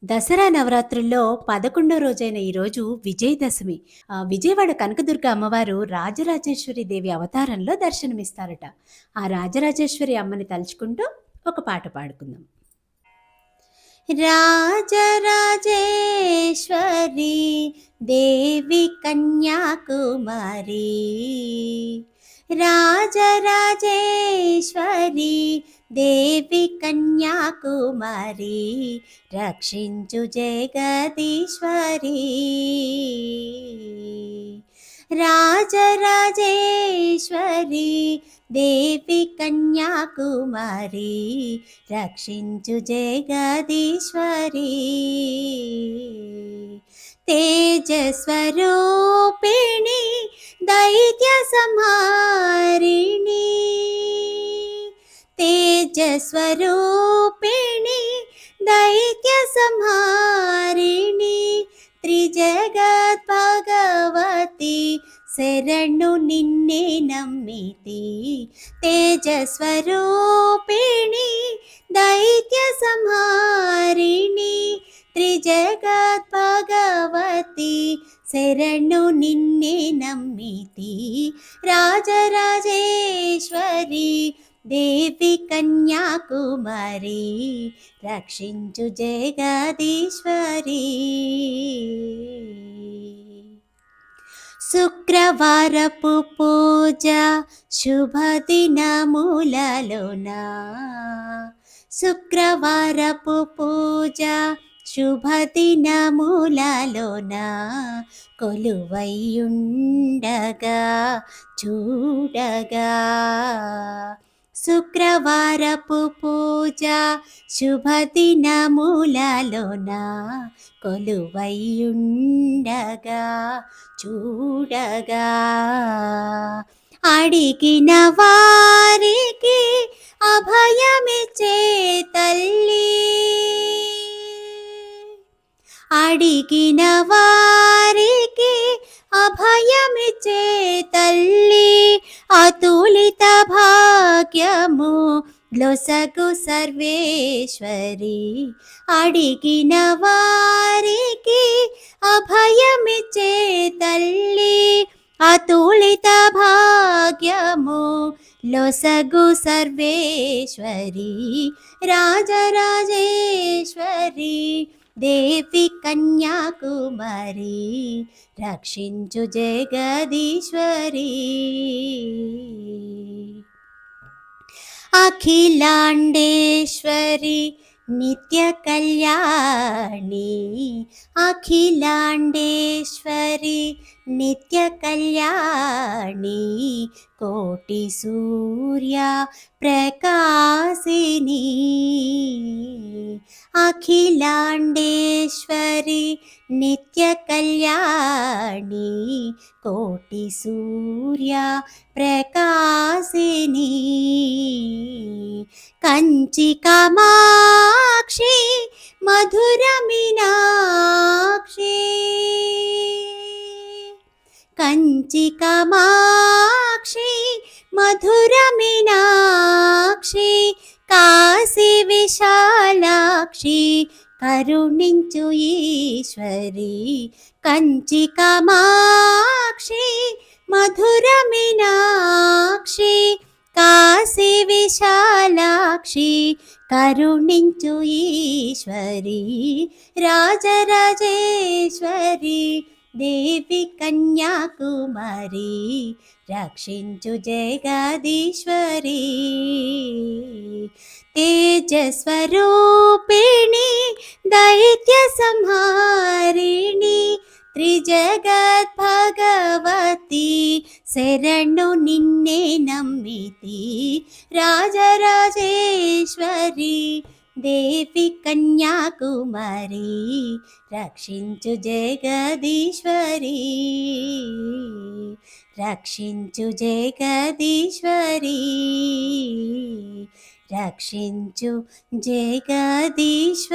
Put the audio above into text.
దసరా నవరాత్రుల్లో 11 రోజైన ఈరోజు విజయదశమి. విజయవాడ కనకదుర్గ అమ్మవారు రాజరాజేశ్వరి దేవి అవతారంలో దర్శనమిస్తారట. ఆ రాజరాజేశ్వరి అమ్మని తలుచుకుంటూ ఒక పాట పాడుకుందాం. రాజరాజేశ్వరి దేవి కన్యాకుమారి, రాజరాజేశ్వరి దేవి కన్యాకుమారి, రక్షించు జగదీశ్వరి. రాజరాజేశ్వరి దేవి కన్యాకుమారి, రక్షించు జగదీశ్వరి. తేజస్వరూపిణి దైత్య సంహారిణి, తేజస్వరూపిణి దైత్య సంహారిణి, త్రిజగత్ భగవతి శరణు నిన్నే నమ్మితి. తేజస్వరూపిణి దైత్య సంహారిణి, త్రిజగత్ భగవతి శరణు నిన్నే నమ్మితి. రాజరాజేశ్వరి దేవి కన్యాకుమారి, రక్షించు జగదీశ్వరి. శుక్రవారపు పూజ శుభదినములలోన, శుక్రవారపు పూజ శుభదినములలోన, కొలువైయుండగా చూడగా. శుక్రవారపు పూజ శుభదినములలోన, కొలువైయుండగా చూడగా. అడిగిన వారికి అభయమిచ్చే తల్లి, అడిగిన వారికి అభయమిచ్చే తల్లి, అతులిత భాగ్యము లొసగు సర్వేశ్వరి. అడిగిన వారికి అభయమిచ్చే తల్లి, అతులిత భాగ్యము లొసగు సర్వేశ్వరి. రాజరాజేశ్వరి దేవి కన్యాకుమారి, రక్షించు జగదీశ్వరి. అఖిలాండేశ్వరి నిత్య కళ్యాణి, అఖిలాండేశ్వరి నిత్య కళ్యాణి, కోటి సూర్య ప్రకాశిని. అఖిలాండేశ్వరి నిత్య కళ్యాణి, కోటి సూర్య ప్రకాశిని. కంచి కామాక్షి మధుర మీనాక్షి, కంచి కామాక్షి మధుర మీనాక్షి, కాశీ విశాలాక్షి కరుణించు ఈశ్వరి. కంచి కామాక్షి మధుర మీనాక్షి, కాశీ విశాలాక్షి కరుణించు ఈశ్వరి. రాజరాజేశ్వరి దేవి కన్యాకుమారి, రక్షించు జగదీశ్వరి. తేజస్వరూపిణి దైత్య సంహారిణి, త్రిజగత్ భగవతి శరణు నిన్నే నమ్మితి. రాజరాజేశ్వరి దేవి కన్యాకుమారి, రక్షించు జగదీశ్వరి. రక్షించు జగదీశ్వరి, రక్షించు జగదీశ్వరి.